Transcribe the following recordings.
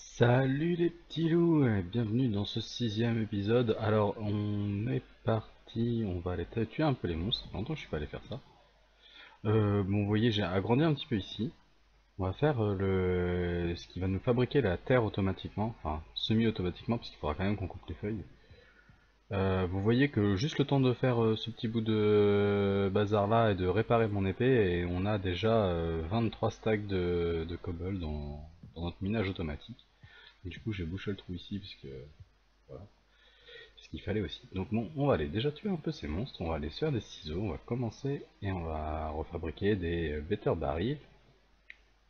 Salut les petits loups et bienvenue dans ce sixième épisode. Alors on est parti, on va aller tuer un peu les monstres, ça fait longtemps que je suis pas allé faire ça. Bon vous voyez j'ai agrandi un petit peu ici. On va faire ce qui va nous fabriquer la terre automatiquement, enfin semi-automatiquement parce qu'il faudra quand même qu'on coupe les feuilles. Vous voyez que juste le temps de faire ce petit bout de bazar là et de réparer mon épée et on a déjà 23 stacks de cobble dans notre minage automatique. Et du coup, j'ai bouché le trou ici parce que voilà, c'est ce qu'il fallait aussi. Donc bon, on va aller déjà tuer un peu ces monstres. On va aller se faire des ciseaux. On va commencer et on va refabriquer des better barils,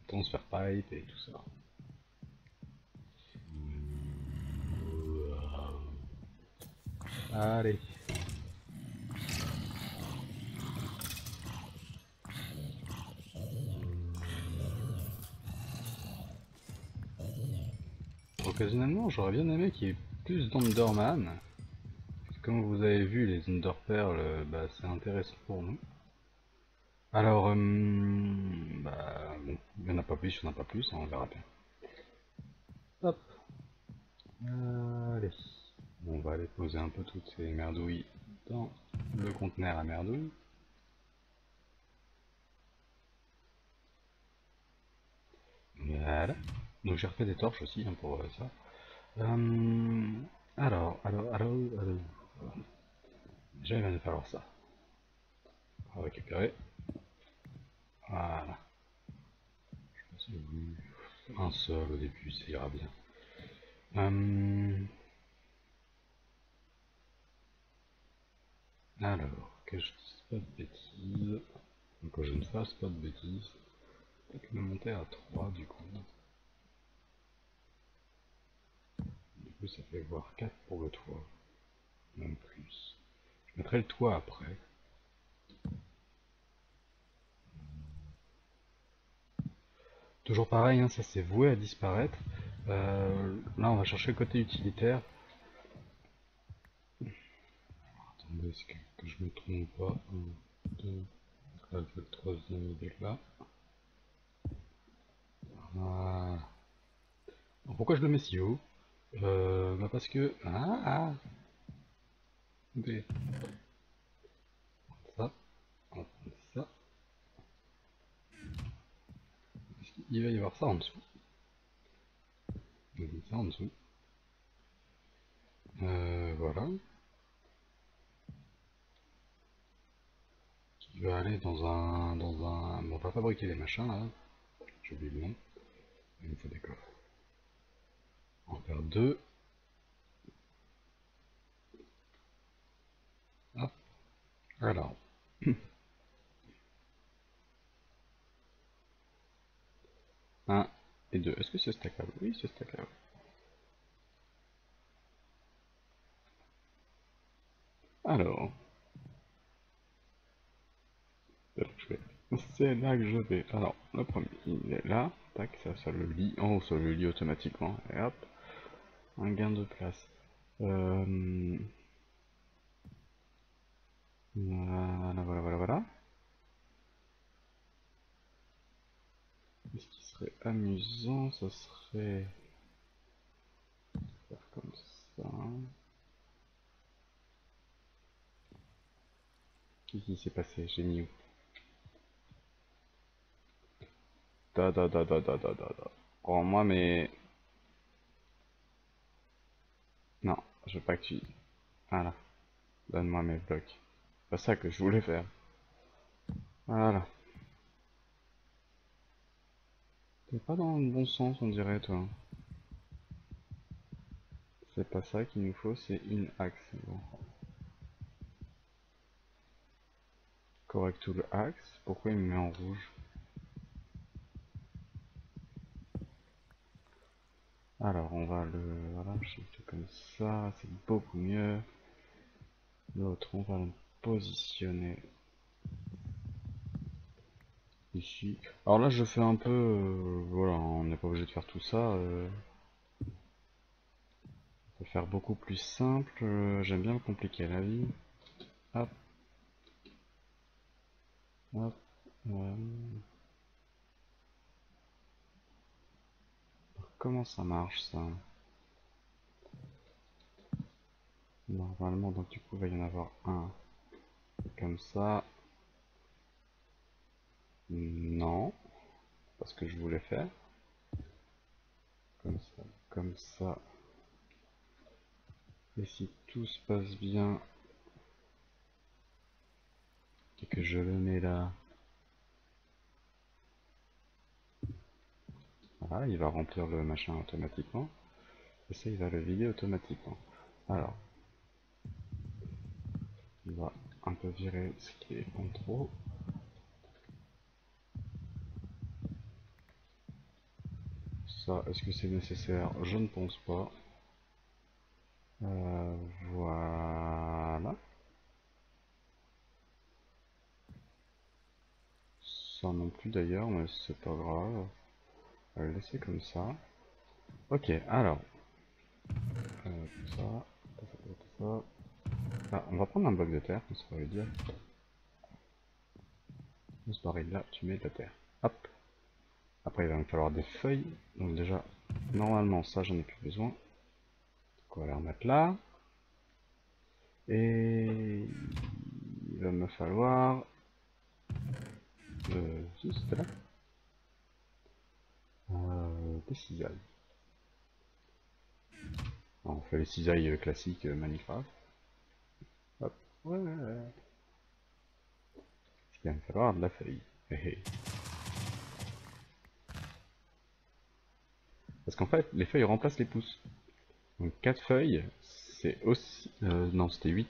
transfer pipe et tout ça. Allez. Occasionnellement, j'aurais bien aimé qu'il y ait plus d'Enderman. Comme vous avez vu, les Enderpearls, bah, c'est intéressant pour nous. Alors, bah, bon, il n'y en a pas plus, il n'y en a pas plus, hein, on verra bien. Hop. Allez. Bon, on va aller poser un peu toutes ces merdouilles dans le conteneur à merdouilles. Voilà. Donc j'ai refait des torches aussi hein, pour ça. Euh, alors. Déjà il va nous falloir ça. On va récupérer. Voilà. Un seul au début, ça ira bien. Alors, que je dise pas de bêtises. Que je ne fasse pas de bêtises. Peut-être le monter à 3 du coup. Du coup ça fait voir 4 pour le toit. Même plus. Je mettrai le toit après. Toujours pareil, hein, ça c'est voué à disparaître. Là on va chercher le côté utilitaire. Attendez, est-ce que je me trompe pas? 1, 2, là le troisième il est là. Voilà. Alors, pourquoi je le mets si haut? Bah parce que... Écoutez, ça, on va prendre ça. Il va y avoir ça en dessous. Donc ça en dessous. Voilà. Qui va aller dans un... Bon, on va fabriquer les machins là. J'ai oublié le nom. Il me faut des coffres. On va en faire deux. Hop. Alors. 1 et 2. Est-ce que c'est stackable? Oui, c'est stackable. Alors. C'est là que je vais. Alors, le premier, il est là. Tac, ça le lit. En haut, ça le lit automatiquement. Et hop. Un gain de place. Voilà. Ce qui serait amusant, ça serait faire comme ça. Qu'est-ce qui s'est passé? J'ai mis où? Da. Rends-moi mais... Non, je veux pas que tu... Voilà. Donne-moi mes blocs. C'est pas ça que je voulais faire. Voilà. T'es pas dans le bon sens, on dirait, toi. C'est pas ça qu'il nous faut, c'est une axe. Bon. Correct to le axe. Pourquoi il me met en rouge? Alors, on va le... Voilà, je comme ça, c'est beaucoup mieux. L'autre, on va le positionner ici. Alors là, je fais un peu... voilà, on n'est pas obligé de faire tout ça. On peut faire beaucoup plus simple. J'aime bien me compliquer la vie. Hop, hop. comment ça marche ça? Normalement, donc du coup, il va y en avoir un comme ça. Non, pas ce que je voulais faire. Comme ça, comme ça. Et si tout se passe bien et que je le mets là, voilà, il va remplir le machin automatiquement. Et ça, il va le vider automatiquement. Alors, on va un peu virer ce qui est en trop. Ça, est-ce que c'est nécessaire? Je ne pense pas. Euh, voilà. Ça non plus d'ailleurs, mais c'est pas grave. On va le laisser comme ça. Ok, alors. Tout ça. Tout ça. Ah, on va prendre un bloc de terre, ça va veut dire. Dans ce baril là, tu mets de la terre. Hop. Après, il va me falloir des feuilles. Donc déjà, normalement, ça, j'en ai plus besoin. Donc on va les remettre là. Et il va me falloir... si, c'était là. Des cisailles. Alors, on fait les cisailles classiques Minecraft. Hop. Ouais. Il va me falloir de la feuille. Parce qu'en fait, les feuilles remplacent les pousses. Donc 4 feuilles, c'est aussi... non, c'était 8.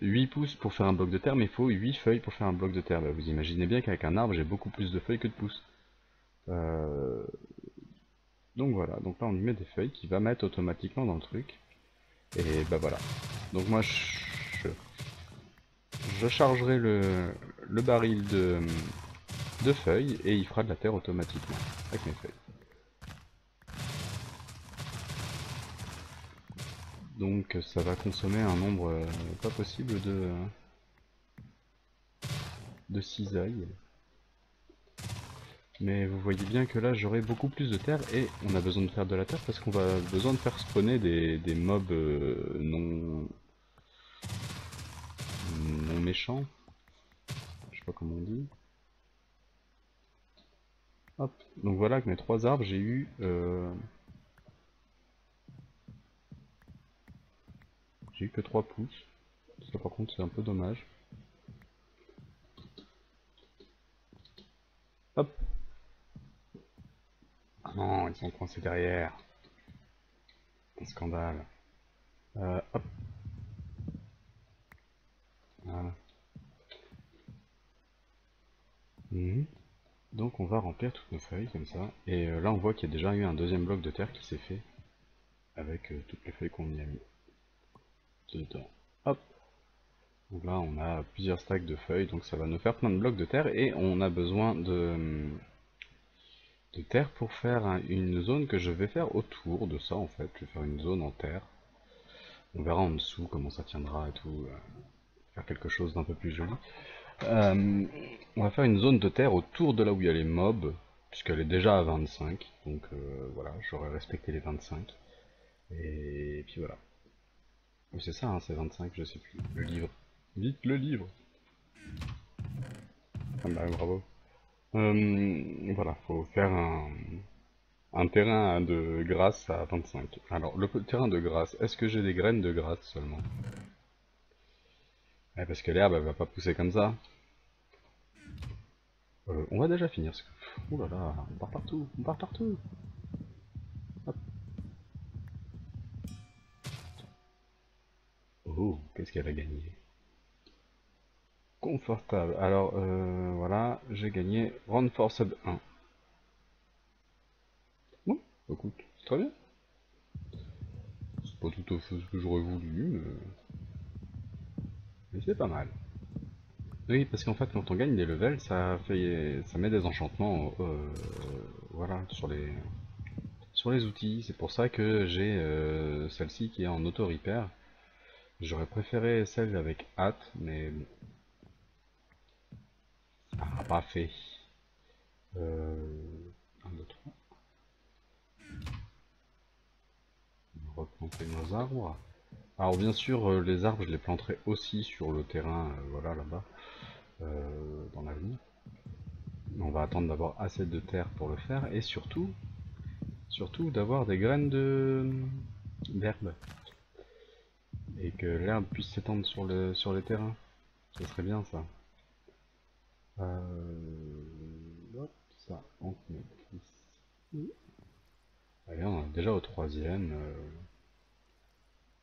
8 pouces pour faire un bloc de terre, mais il faut 8 feuilles pour faire un bloc de terre. Bah, vous imaginez bien qu'avec un arbre, j'ai beaucoup plus de feuilles que de pouces. Donc voilà, donc là on y met des feuilles qui va mettre automatiquement dans le truc. Et bah voilà. Donc moi je chargerai le baril de feuilles et il fera de la terre automatiquement avec mes feuilles. Donc ça va consommer un nombre pas possible de cisailles. Mais vous voyez bien que là j'aurai beaucoup plus de terre et on a besoin de faire de la terre parce qu'on va besoin de faire spawner des mobs non méchants. Je sais pas comment on dit. Hop. Donc voilà, avec mes 3 arbres j'ai eu... j'ai eu que 3 pouces. Ça par contre c'est un peu dommage. Hop. Ah non, ils sont coincés derrière. Un scandale. Hop. Voilà. Mhm. Donc on va remplir toutes nos feuilles comme ça. Et là on voit qu'il y a déjà eu un deuxième bloc de terre qui s'est fait. Avec toutes les feuilles qu'on y a mis dedans. Hop. Donc là on a plusieurs stacks de feuilles. Donc ça va nous faire plein de blocs de terre. Et on a besoin de terre pour faire une zone que je vais faire autour de ça en fait. Je vais faire une zone en terre. On verra en dessous comment ça tiendra et tout. Faire quelque chose d'un peu plus joli. On va faire une zone de terre autour de là où il y a les mobs, puisqu'elle est déjà à 25, donc voilà, j'aurais respecté les 25. Et puis voilà. C'est ça, hein, c'est 25, je sais plus. Le livre. Vite le livre. Ah bah bravo. Voilà, faut faire un terrain de grâce à 25. Alors, le terrain de grâce, est-ce que j'ai des graines de grâce seulement? Parce que l'herbe, elle va pas pousser comme ça. On va déjà finir. Ouh là là, on part partout, on part partout. Hop. Oh, qu'est-ce qu'elle a gagné? Confortable. Alors, voilà, j'ai gagné Reinforced 1. Bon, écoute, c'est très bien. C'est pas tout à fait ce que j'aurais voulu, mais c'est pas mal. Oui, parce qu'en fait, quand on gagne des levels, ça met des enchantements, voilà, sur les outils. C'est pour ça que j'ai celle-ci qui est en auto-repair. J'aurais préféré celle avec hâte, mais bon, ça n'a pas fait. 1, 2, 3. planter nos arbres. Alors bien sûr, les arbres, je les planterai aussi sur le terrain, voilà, là-bas, dans l'avenir. On va attendre d'avoir assez de terre pour le faire, et surtout d'avoir des graines d'herbe, et que l'herbe puisse s'étendre sur les terrains. Ce serait bien ça. Hop, ça, on met ici. Allez, on est déjà au troisième.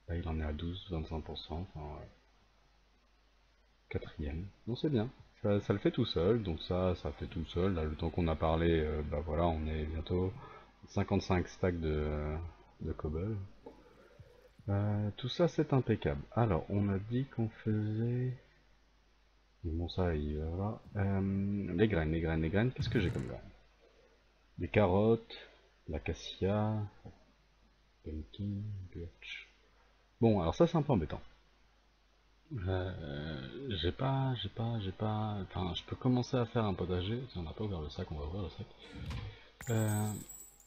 Là, il en est à 12-25%. Enfin, ouais. Quatrième. Non, c'est bien. Ça le fait tout seul. Donc ça fait tout seul. Là, le temps qu'on a parlé, bah voilà, on est bientôt 55 stacks de cobble. Tout ça, c'est impeccable. Alors, on a dit qu'on faisait... Bon, ça, il va. Les graines. Qu'est-ce que j'ai comme graines? Des carottes, la cassia, pumpkin, birch. Bon, alors ça, c'est un peu embêtant. Enfin, je peux commencer à faire un potager. Si on n'a pas ouvert le sac, on va ouvrir le sac.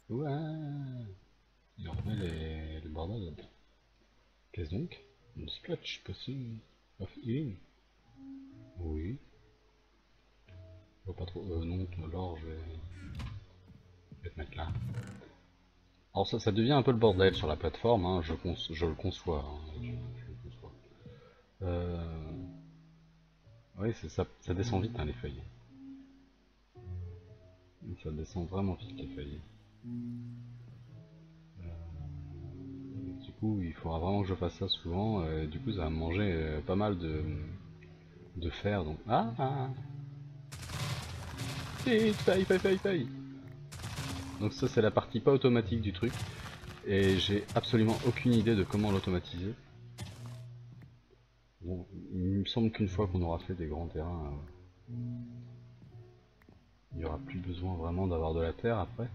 Ouais. Il remet le bordel là-dedans. Qu'est-ce donc? Une splotch possible of healing. Oui. Pas trop. Non, alors je vais te mettre là. Alors ça devient un peu le bordel sur la plateforme, hein, je le conçois. Hein, je le conçois. Oui, ça descend vite hein, les feuilles. Ça descend vraiment vite les feuilles. Du coup, il faudra vraiment que je fasse ça souvent. Du coup, ça va me manger pas mal de fer. Donc... Ah. Vite, feuille. Donc ça, c'est la partie pas automatique du truc. Et j'ai absolument aucune idée de comment l'automatiser. Bon, il me semble qu'une fois qu'on aura fait des grands terrains, il n'y aura plus besoin vraiment d'avoir de la terre après.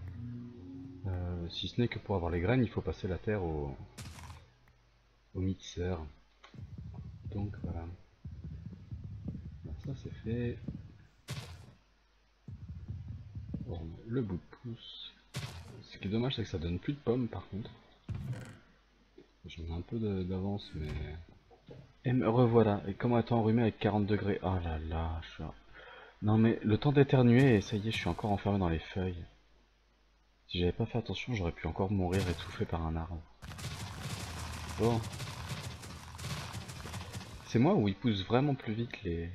Si ce n'est que pour avoir les graines, il faut passer la terre au mixeur. Donc voilà. Ça c'est fait. Bon, le bout de pouce. Ce qui est dommage, c'est que ça donne plus de pommes par contre. J'en ai un peu d'avance, mais... Et me revoilà. Et comment être enrhumé avec 40 degrés? Oh là là, je suis... Non mais le temps d'éternuer, et ça y est, je suis encore enfermé dans les feuilles. Si j'avais pas fait attention, j'aurais pu encore mourir étouffé par un arbre. Bon. C'est moi où ils poussent vraiment plus vite les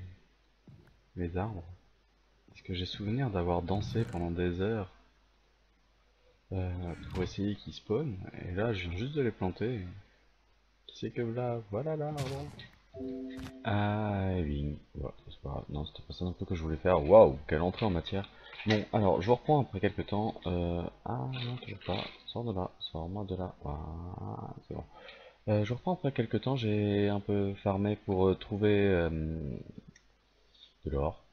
arbres? Parce que j'ai souvenir d'avoir dansé pendant des heures pour essayer qu'ils spawnent, et là je viens juste de les planter. Qui c'est que là? Voilà là, ah oui, ouais, c'est pas grave. Non, c'était pas ça non plus que je voulais faire. Waouh, quelle entrée en matière. Bon, alors je vous reprends après quelques temps. Ah non, toujours pas. Sors de là, sors-moi de là. Voilà, c'est bon. Je vous reprends après quelques temps. J'ai un peu farmé pour trouver de l'or.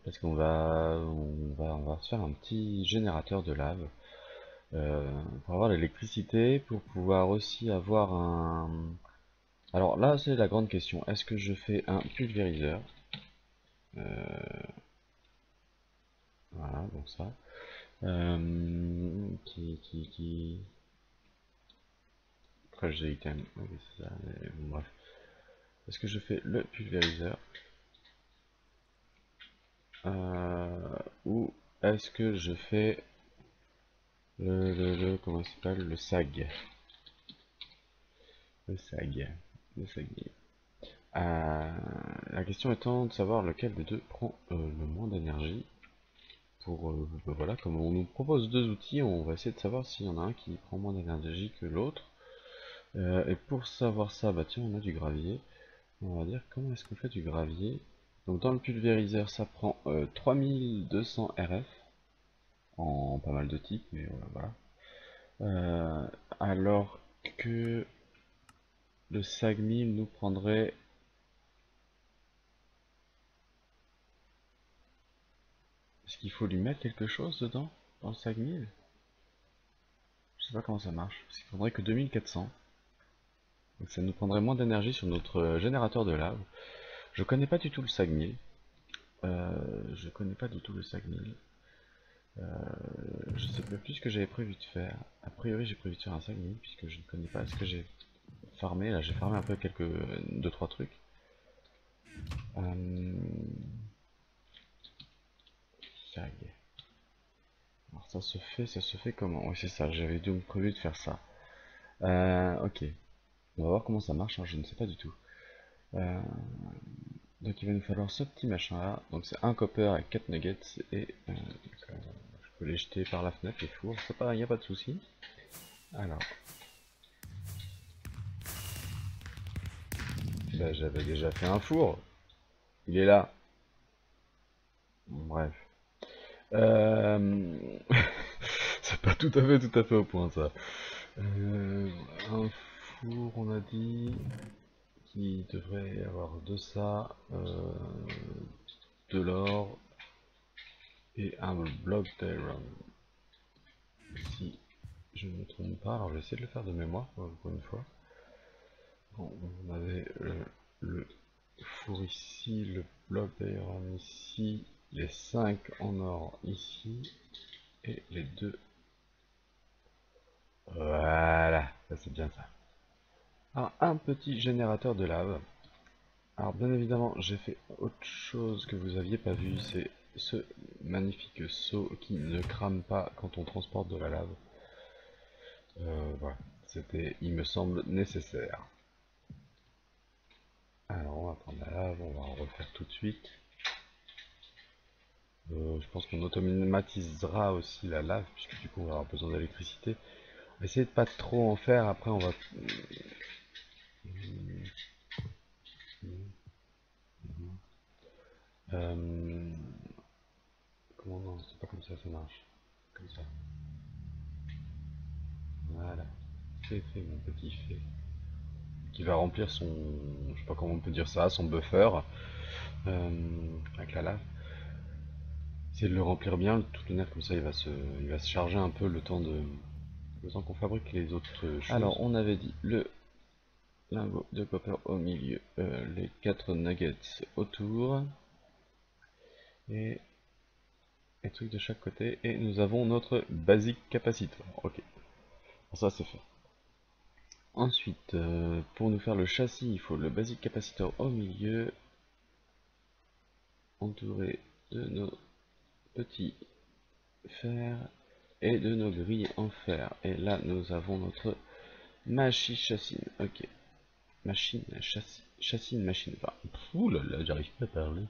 Parce qu'on va se faire un petit générateur de lave pour avoir l'électricité, pour pouvoir aussi avoir un... Alors là, c'est la grande question. Est-ce que je fais un pulvériseur? Voilà, donc ça. Qui... Crash the item. Oui, c'est ça. Mais bon, bref. Est-ce que je fais le pulvériseur ou est-ce que je fais comment ça s'appelle, le SAG? Le SAG. Le SAG. La question étant de savoir lequel des deux prend le moins d'énergie. Pour voilà, comme on nous propose deux outils, on va essayer de savoir s'il y en a un qui prend moins d'énergie que l'autre. Et pour savoir ça, bah tiens, on a du gravier. On va dire comment est-ce qu'on fait du gravier. Donc dans le pulvériseur, ça prend 3200 RF en pas mal de types, mais voilà. Alors que le SAG 1000 nous prendrait... Est-ce qu'il faut lui mettre quelque chose dedans, dans le SAG 1000? Je sais pas comment ça marche. Parce qu'il faudrait que 2400. Donc ça nous prendrait moins d'énergie sur notre générateur de lave. Je connais pas du tout le SAG 1000. Je connais pas du tout le SAG 1000. Je sais même plus ce que j'avais prévu de faire. A priori, j'ai prévu de faire un 5 minutes puisque je ne connais pas ce que j'ai farmé. Là, j'ai farmé un peu quelques 2-3 trucs. Ça y est. Alors ça se fait comment? Oui, c'est ça. J'avais donc prévu de faire ça. Ok. On va voir comment ça marche. Hein, je ne sais pas du tout. Donc il va nous falloir ce petit machin là. Donc c'est un copper et 4 nuggets et je peux les jeter par la fenêtre les fours. C'est pas, y a pas de souci. Alors, bah, j'avais déjà fait un four. Il est là. Bref. Euh... c'est pas tout à fait au point ça. Un four, on a dit, qui devrait avoir de ça, de l'or et un bloc d'iron. Si je ne me trompe pas, alors je vais essayer de le faire de mémoire pour une fois. Bon, on avait le four ici, le bloc d'iron ici, les 5 en or ici, et les 2. Voilà, ça c'est bien ça. Alors, un petit générateur de lave. Alors, bien évidemment, j'ai fait autre chose que vous aviez pas vu, c'est ce magnifique seau qui ne crame pas quand on transporte de la lave. Voilà, c'était, il me semble, nécessaire. Alors, on va prendre la lave, on va en refaire tout de suite. Je pense qu'on automatisera aussi la lave, puisque du coup on va avoir besoin d'électricité. On va essayer de pas trop en faire, après on va... Euh, comment non, c'est pas comme ça marche. Comme ça. Voilà. C'est fait mon petit fait. Qui va remplir son... Je sais pas comment on peut dire ça, son buffer. Avec la lave. C'est de le remplir bien, tout le net comme ça il va se charger un peu le temps qu'on fabrique les autres choses. Alors on avait dit le lingot de copper au milieu, les 4 nuggets autour, et les trucs de chaque côté, et nous avons notre basic capacitor. Ok, bon, ça c'est fait. Ensuite, pour nous faire le châssis, il faut le basic capacitor au milieu, entouré de nos petits fers et de nos grilles en fer. Et là, nous avons notre machine châssis. Ok, machine châssis, châssis machine. Enfin, ouh là là, j'arrive pas à parler.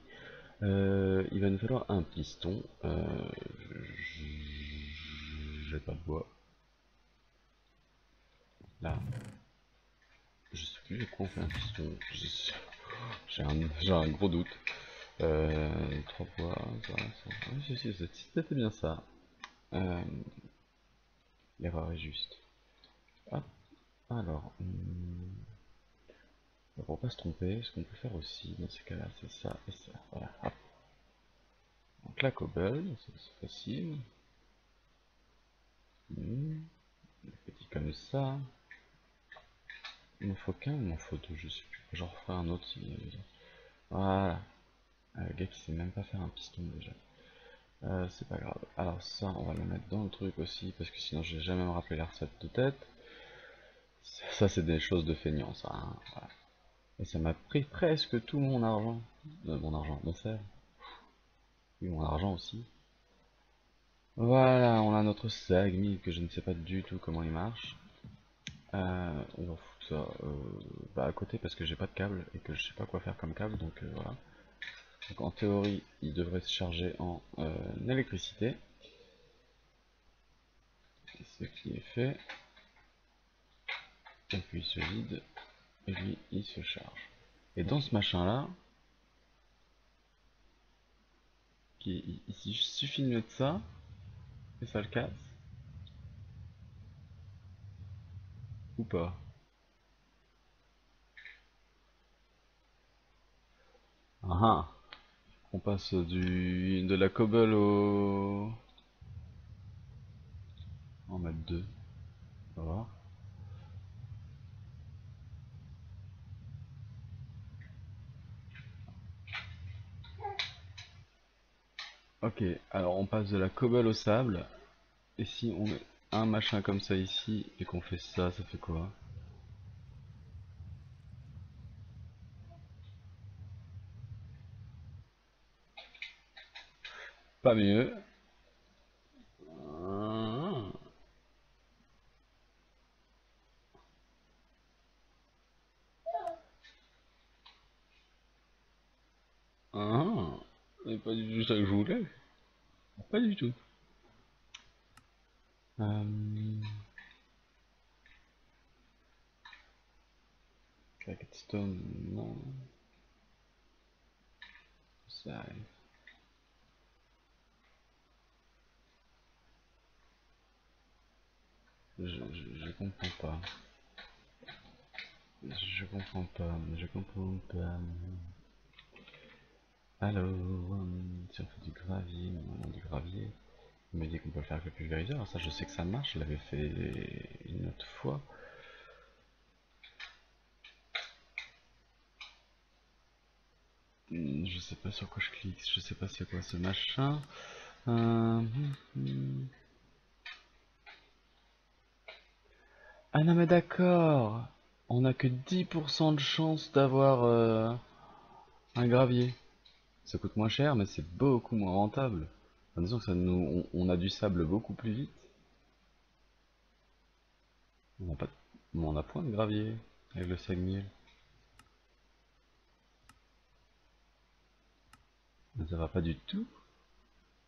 Il va nous falloir un piston. J'ai pas de bois. Là, je sais plus de quoi on fait un piston. J'ai un gros doute. 3 bois, ça. Oui, c'était bien ça. L'erreur est juste. Hop, alors, pour pas se tromper, ce qu'on peut faire aussi, dans ces cas-là, c'est ça et ça. Voilà, hop. Donc la cobble, c'est facile. Petit comme ça. Il m'en faut qu'un ou il m'en faut deux, je sais plus. J'en referai un autre si... Voilà. Le gars qui sait même pas faire un piston déjà. C'est pas grave. Alors ça, on va le mettre dans le truc aussi, parce que sinon je vais jamais me rappeler la recette de tête. Ça c'est des choses de feignant, ça. Hein. Voilà. Et ça m'a pris presque tout mon argent. Mon sel. Oui, mon argent aussi. Voilà, on a notre SAG que je ne sais pas du tout comment il marche. On va foutre ça à côté parce que j'ai pas de câble et que je sais pas quoi faire comme câble, donc voilà. Donc en théorie, il devrait se charger en électricité. Ce qui est fait. Et puis il se vide. Et lui, il se charge. Et dans ce machin là, il suffit de mettre ça, et ça le casse. Ou pas. Ah ah. On passe de la cobble au... On va mettre deux. On va voir. Ok, alors on passe de la cobble au sable. Et si on met un machin comme ça ici et qu'on fait ça, ça fait quoi? Pas mieux. Ah, ah, c'est pas du tout ça que je voulais. Pas du tout. Euh, Stone, non. Ça arrive. Je comprends pas. Je comprends pas. Je comprends pas. Alors, si on fait du gravier, non, du gravier. Il me dit qu'on peut le faire avec le pulvériseur. Ça, je sais que ça marche. Je l'avais fait une autre fois. Je sais pas sur quoi je clique. Je sais pas c'est quoi ce machin. Hmm. Ah non mais d'accord. On a que 10% de chance d'avoir un gravier. Ça coûte moins cher, mais c'est beaucoup moins rentable. Enfin, disons que ça nous, on a du sable beaucoup plus vite. On n'a pas, on a point de gravier avec le sagmiel. Mais ça va pas du tout.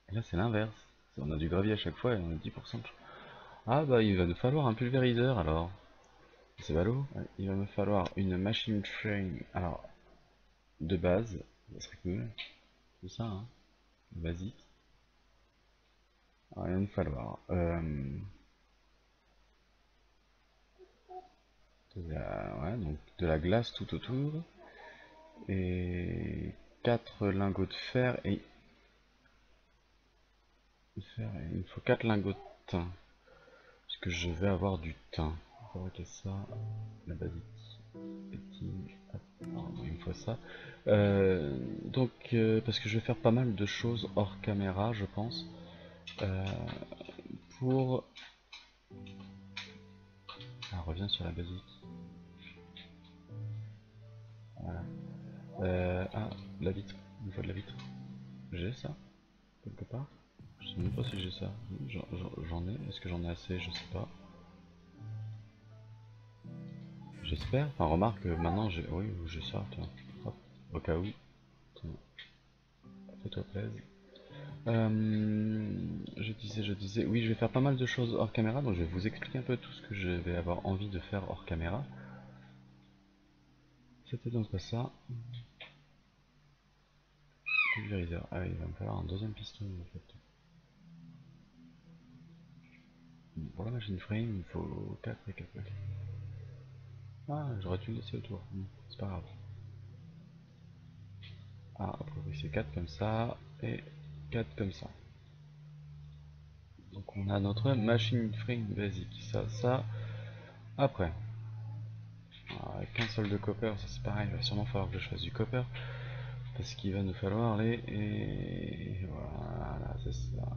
Et là c'est l'inverse. On a du gravier à chaque fois et on a 10% de chance. Ah bah il va nous falloir un pulvériseur alors. C'est ballot. Ouais, il va me falloir une machine frame. Alors de base, ça serait cool. Tout ça, hein. Basique. Alors, il va nous falloir ouais, donc de la glace tout autour et 4 lingots de fer et il me faut 4 lingots de tin parce que je vais avoir du thym. On va fabriquer ça, la basique. Il me faut ça. Donc parce que je vais faire pas mal de choses hors caméra, je pense. Euh, pour on revient sur la basique. Voilà. Ah, la vitre. Une fois de la vitre. J'ai ça quelque part. Je sais même pas si j'ai ça. J'en ai. Est-ce que j'en ai assez? Je sais pas. J'espère. Enfin, remarque, maintenant j'ai. Oui, j'ai ça. Tiens. Hop. Au cas où. Tiens. Fais-toi plaisir. Je disais. Oui, je vais faire pas mal de choses hors caméra. Donc, je vais vous expliquer un peu tout ce que je vais avoir envie de faire hors caméra. C'était donc pas ça. Pulvériseur. Ah, il va me falloir un deuxième piston en fait. Pour la machine frame, il faut 4 et 4 paquets. Ah, j'aurais dû le laisser autour. C'est pas grave. Ah, après oui, c'est 4 comme ça et 4 comme ça. Donc on a notre machine frame basique. Ça. Après, avec qu'un seul de copper, ça c'est pareil, il va sûrement falloir que je fasse du copper. Parce qu'il va nous falloir les... Et voilà, c'est ça.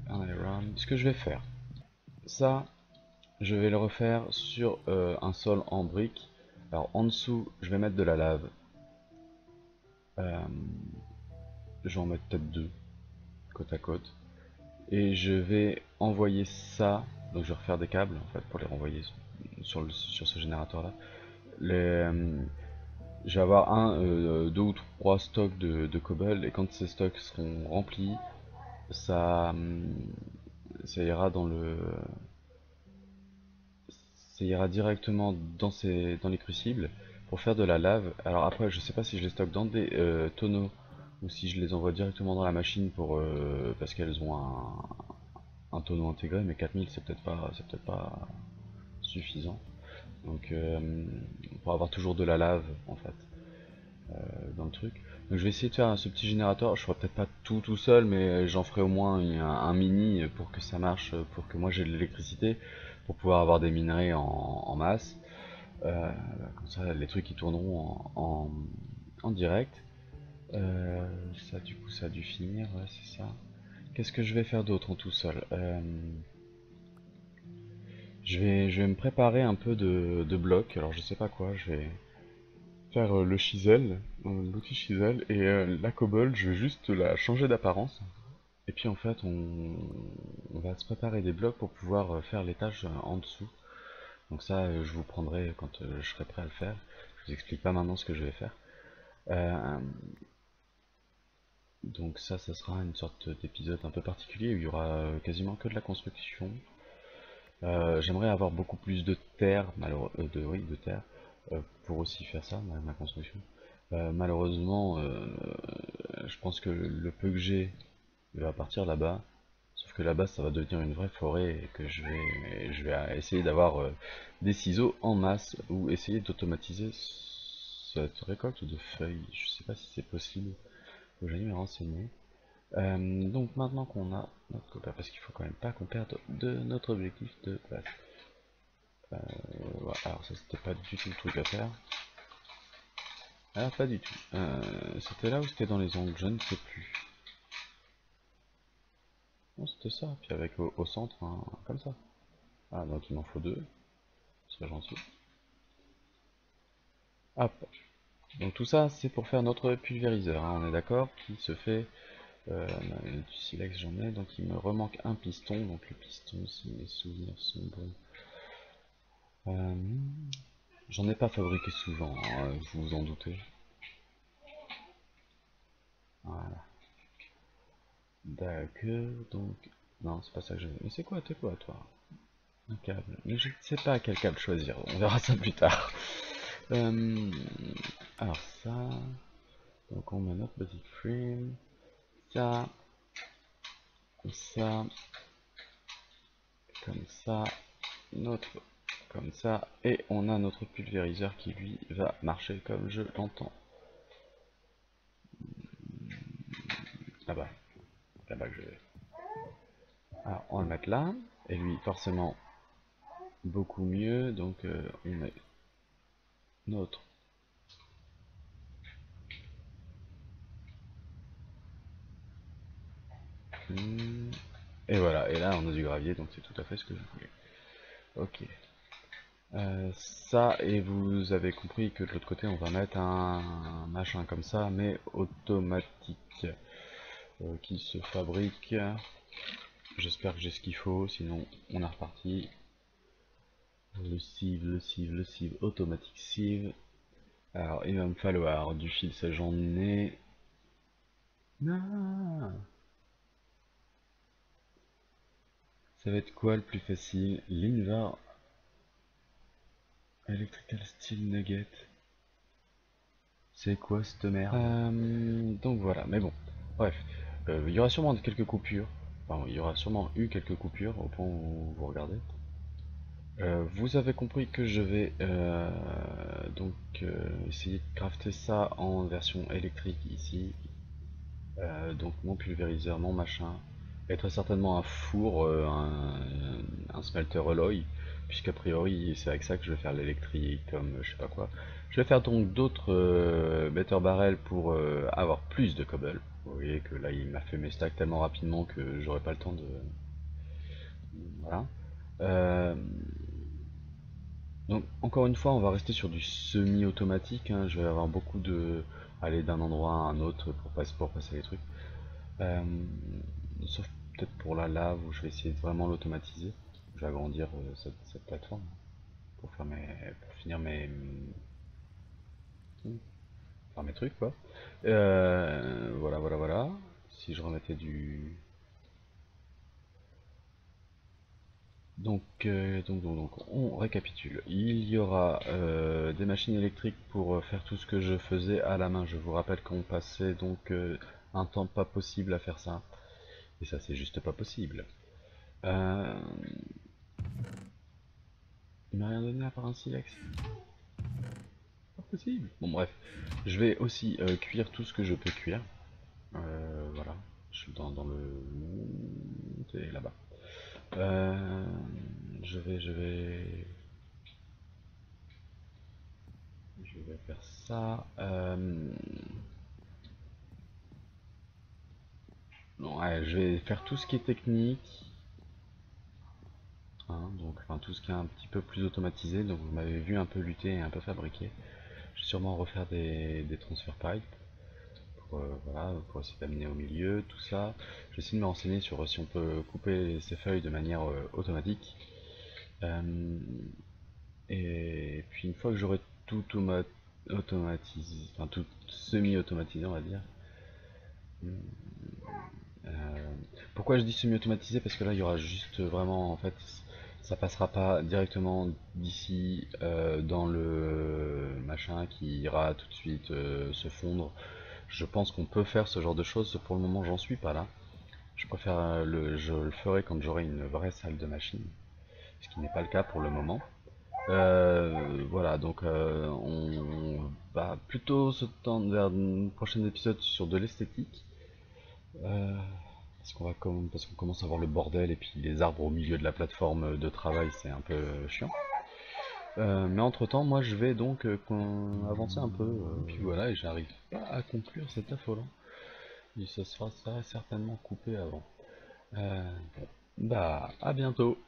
Un iron. Ce que je vais faire, ça, je vais le refaire sur un sol en brique. Alors en dessous, je vais mettre de la lave. Euh, je vais en mettre peut-être deux, côte à côte. Et je vais envoyer ça. Donc je vais refaire des câbles en fait pour les renvoyer sur ce générateur là. Je vais avoir deux ou trois stocks de cobble et quand ces stocks seront remplis, ça, ça ira dans le, ça ira directement dans les crucibles pour faire de la lave. Alors après, je sais pas si je les stocke dans des tonneaux ou si je les envoie directement dans la machine pour parce qu'elles ont un tonneau intégré, mais 4000 c'est peut-être pas suffisant. Donc pour avoir toujours de la lave en fait dans le truc. Donc je vais essayer de faire ce petit générateur. Je ferai peut-être pas tout seul, mais j'en ferai au moins un mini pour que ça marche, pour que moi j'ai de l'électricité, pour pouvoir avoir des minerais en masse. Comme ça, les trucs qui tourneront en direct. Ça, du coup, ça a dû finir, ouais, c'est ça. Qu'est-ce que je vais faire d'autre en tout seul? Je vais me préparer un peu de blocs. Alors je sais pas quoi. Je vais faire le chisel, l'outil chisel, et la cobble. Je vais juste la changer d'apparence. Et puis en fait, on va se préparer des blocs pour pouvoir faire les tâches en dessous. Donc ça, je vous prendrai quand je serai prêt à le faire. Je vous explique pas maintenant ce que je vais faire. Euh, donc ça sera une sorte d'épisode un peu particulier où il y aura quasiment que de la construction. J'aimerais avoir beaucoup plus de terre, oui, de terre, pour aussi faire ça, ma construction. Malheureusement, je pense que le peu que j'ai va partir là-bas. Sauf que là-bas, ça va devenir une vraie forêt et que je vais essayer d'avoir des ciseaux en masse ou essayer d'automatiser cette récolte de feuilles. Je sais pas si c'est possible. Faut que j'aille me renseigner. Donc maintenant qu'on a notre copain, parce qu'il faut quand même pas qu'on perde de notre objectif de base. Voilà. Alors ça c'était pas du tout le truc à faire. Ah pas du tout. C'était là ou c'était dans les ongles, je ne sais plus. Non c'était ça, puis avec au centre, comme ça. Ah donc il m'en faut deux, ce serait gentil. Hop. Donc tout ça c'est pour faire notre pulvériseur, on est d'accord, qui se fait du silex j'en ai, donc il me remanque un piston, donc le piston si mes souvenirs sont bons. J'en ai pas fabriqué souvent, vous vous en doutez. Voilà. D'accord, donc... Non, c'est pas ça que je veux. Mais c'est quoi, t'es quoi, toi? Un câble. Mais je ne sais pas quel câble choisir, on verra ça plus tard. Euh, Alors ça... Donc on met notre basic frame. Ça... Ça... Comme ça... Notre... Comme ça. Et on a notre pulvériseur qui, lui, va marcher comme je l'entends. Là-bas. Là-bas que je vais. Alors, on va le mettre là. Et lui, forcément, beaucoup mieux. Donc, on met notre... Et voilà, et là on a du gravier, donc c'est tout à fait ce que je voulais. Ok. Ça, et vous avez compris que de l'autre côté on va mettre un machin comme ça, mais automatique, qui se fabrique. J'espère que j'ai ce qu'il faut, sinon on est reparti. Le sieve, automatique sieve. Alors il va me falloir du fil, ça j'en ai. Non. Ça va être quoi le plus facile? L'Invar Electrical Steel Nugget. C'est quoi cette merde? Donc voilà, mais bon, bref, il y aura sûrement quelques coupures, enfin il y aura sûrement eu quelques coupures au point où vous regardez. Vous avez compris que je vais donc essayer de crafter ça en version électrique ici. Donc mon pulvériseur, mon machin, et très certainement un four, un smelter alloy, puisqu'a priori c'est avec ça que je vais faire l'électrique, comme je sais pas quoi. Je vais faire donc d'autres better barrels pour avoir plus de cobble. Vous voyez que là il m'a fait mes stacks tellement rapidement que j'aurai pas le temps de... Voilà. Euh, donc encore une fois on va rester sur du semi-automatique, hein. Je vais avoir beaucoup de... aller d'un endroit à un autre pour passer les trucs. Euh, Sauf peut-être pour la lave où je vais essayer de vraiment l'automatiser. Je vais agrandir cette plateforme pour pour finir mes trucs quoi. Voilà, voilà, voilà. Si je remettais du... Donc, on récapitule. Il y aura des machines électriques pour faire tout ce que je faisais à la main. Je vous rappelle qu'on passait donc un temps pas possible à faire ça. Et ça, c'est juste pas possible. Euh, Il m'a rien donné à part un silex. Pas possible. Bon bref, je vais aussi cuire tout ce que je peux cuire. Voilà, je suis dans le... C'est là-bas. Euh, je vais faire ça. ouais, je vais faire tout ce qui est technique, hein, donc enfin, tout ce qui est un petit peu plus automatisé. Donc vous m'avez vu un peu lutter et un peu fabriquer. Je vais sûrement refaire des transfert pipes pour, voilà, pour essayer d'amener au milieu, tout ça. Je vais essayer de me renseigner sur si on peut couper ces feuilles de manière automatique. Euh, et puis une fois que j'aurai tout automatisé, enfin tout semi-automatisé on va dire. Euh, Pourquoi je dis semi-automatisé? Parce que là il y aura juste vraiment en fait ça passera pas directement d'ici dans le machin qui ira tout de suite se fondre. Je pense qu'on peut faire ce genre de choses, pour le moment j'en suis pas là. Je préfère je le ferai quand j'aurai une vraie salle de machine, ce qui n'est pas le cas pour le moment. Voilà, donc on va plutôt se tendre vers un prochain épisode sur de l'esthétique. Euh, parce qu'on commence à voir le bordel et puis les arbres au milieu de la plateforme de travail, c'est un peu chiant. Mais entre temps, moi je vais donc avancer un peu, puis voilà, et j'arrive pas à conclure cet affolant. Et ça sera certainement coupé avant. Bon, bah à bientôt.